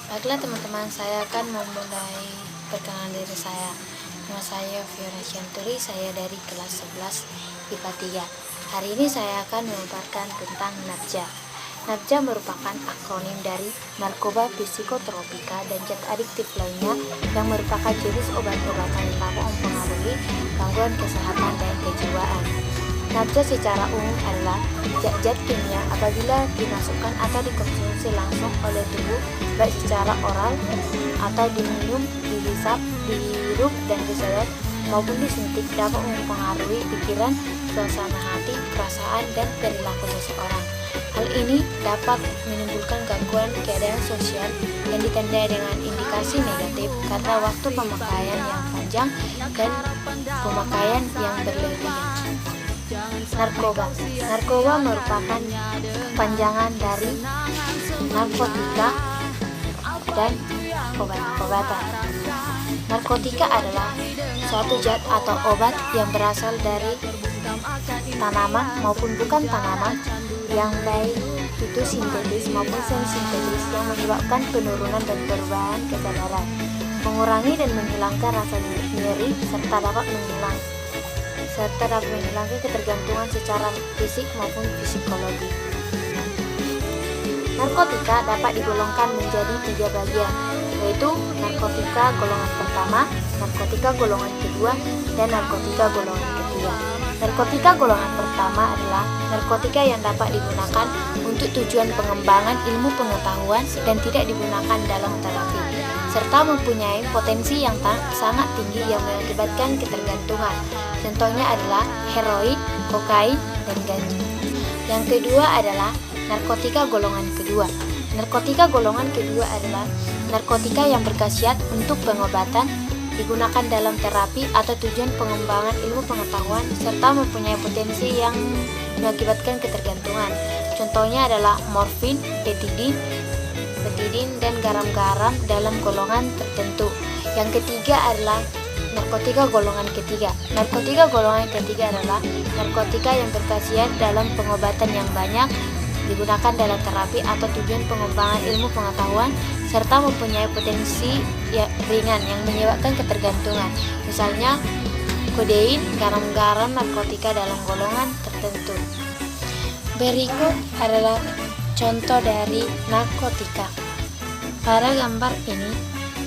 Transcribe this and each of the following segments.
Baiklah teman-teman, saya akan memulai perkenalan diri saya. Nama saya Fiona Shanturi, saya dari kelas 11 IPA 3. Hari ini saya akan memaparkan tentang NABJA. NABJA merupakan akronim dari narkoba, psikotropika, dan zat adiktif lainnya yang merupakan jenis obat-obatan yang dapat mempengaruhi gangguan kesehatan dan kejiwaan. NABJA secara umum adalah zat-zat kimia apabila dimasukkan atau dikonsumsi langsung oleh tubuh, baik secara oral atau diminum, dihisap, dihirup dan disedot maupun disuntik, dapat mempengaruhi pikiran, suasana hati, perasaan, dan perilaku seseorang. Hal ini dapat menimbulkan gangguan keadaan sosial yang ditandai dengan indikasi negatif karena waktu pemakaian yang panjang dan pemakaian yang berlebihan. Narkoba merupakan kepanjangan dari narkotika dan obat-obatan. Narkotika adalah suatu zat atau obat yang berasal dari tanaman maupun bukan tanaman, yang baik itu sintetis maupun semi-sintetis, yang menyebabkan penurunan dan perubahan kesadaran, mengurangi dan menghilangkan rasa nyeri, serta dapat menghilangkan ketergantungan secara fisik maupun psikologi. Narkotika dapat digolongkan menjadi 3 bagian, yaitu narkotika golongan pertama, narkotika golongan kedua, dan narkotika golongan ketiga. Narkotika golongan pertama adalah narkotika yang dapat digunakan untuk tujuan pengembangan ilmu pengetahuan dan tidak digunakan dalam terapi, serta mempunyai potensi yang sangat tinggi yang mengakibatkan ketergantungan. Contohnya adalah heroin, kokain, dan ganja. Yang kedua adalah narkotika golongan kedua. Narkotika golongan kedua adalah narkotika yang berkhasiat untuk pengobatan, digunakan dalam terapi atau tujuan pengembangan ilmu pengetahuan, serta mempunyai potensi yang mengakibatkan ketergantungan. Contohnya adalah morfin, betidin, dan garam-garam dalam golongan tertentu. Yang ketiga adalah narkotika golongan ketiga. Narkotika golongan ketiga adalah narkotika yang berkhasiat dalam pengobatan yang banyak, digunakan dalam terapi atau tujuan pengembangan ilmu pengetahuan, serta mempunyai potensi ringan yang menyebabkan ketergantungan. Misalnya kodein, garam-garam, narkotika dalam golongan tertentu. Berikut adalah contoh dari narkotika. Pada gambar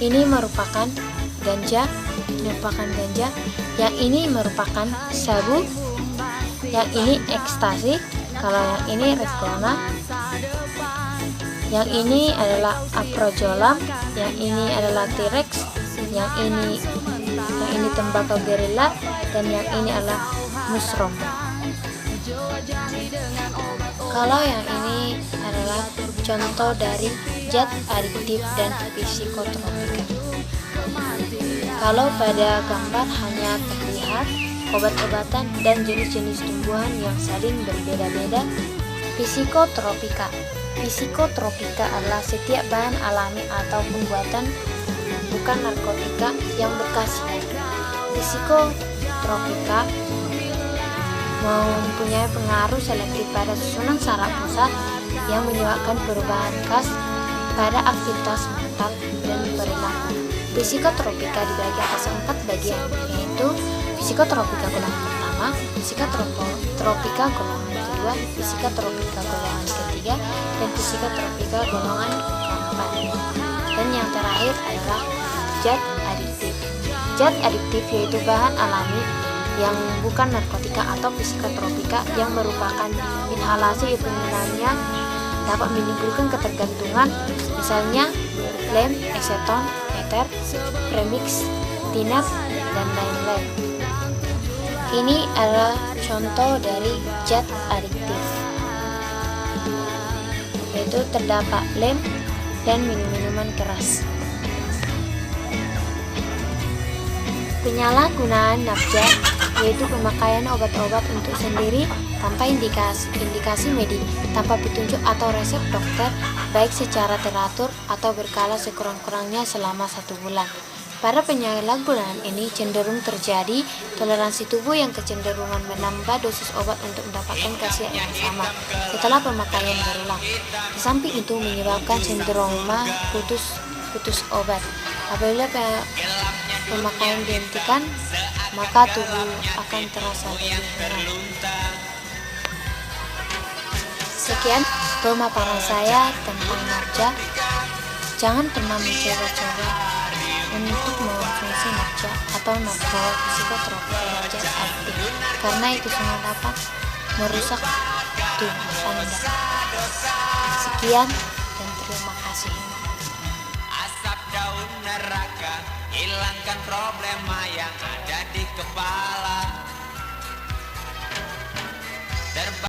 ini merupakan ganja, yang ini merupakan sabu, yang ini ekstasi, kalau yang ini Rexona, yang ini adalah aprojolam, yang ini adalah T-Rex, yang ini tembakau gerila, dan yang ini adalah mushroom. Kalau yang ini adalah contoh dari zat adiktif dan psikotropika. Kalau pada gambar hanya terlihat obat-obatan dan jenis-jenis tumbuhan yang saling berbeda-beda. Psikotropika adalah setiap bahan alami ataupun buatan bukan narkotika yang berkhasiat. Psikotropika mempunyai pengaruh selektif pada susunan saraf pusat yang menyebabkan perubahan khas pada aktivitas mental dan perilaku. Psikotropika dibagi atas 4 bagian, yaitu psikotropika golongan pertama, psikotropika golongan kedua, psikotropika golongan ketiga, dan psikotropika golongan keempat. Dan yang terakhir adalah zat adiktif. Zat adiktif yaitu bahan alami yang bukan narkotika atau psikotropika yang merupakan inhalasi yang penggunaannya dapat menimbulkan ketergantungan, misalnya lem, eseton, ether, premix, tinap, dan lain-lain. Ini adalah contoh dari zat adiktif, yaitu terdapat lem dan minuman keras. Penyalahgunaan NABJA yaitu pemakaian obat-obat untuk sendiri tanpa indikasi medik, tanpa petunjuk atau resep dokter, baik secara teratur atau berkala sekurang-kurangnya selama 1 bulan. Pada penyalahgunaan ini cenderung terjadi toleransi tubuh yang kecenderungan menambah dosis obat untuk mendapatkan khasiat yang sama setelah pemakaian berulang. Di samping itu menyebabkan sindroma putus putus obat. Apabila pemakaian dihentikan, maka tubuh akan terasa lebih murah. Sekian pemaparan saya tentang narja. Jangan pernah mencoba-coba untuk mengonsumsi narja atau narkoba psikotropik narja aktif, karena itu semua dapat merusak tubuh Anda. Sekian dan terima kasih. Asap daun neraka, hilangkan problema yang ada di kepala.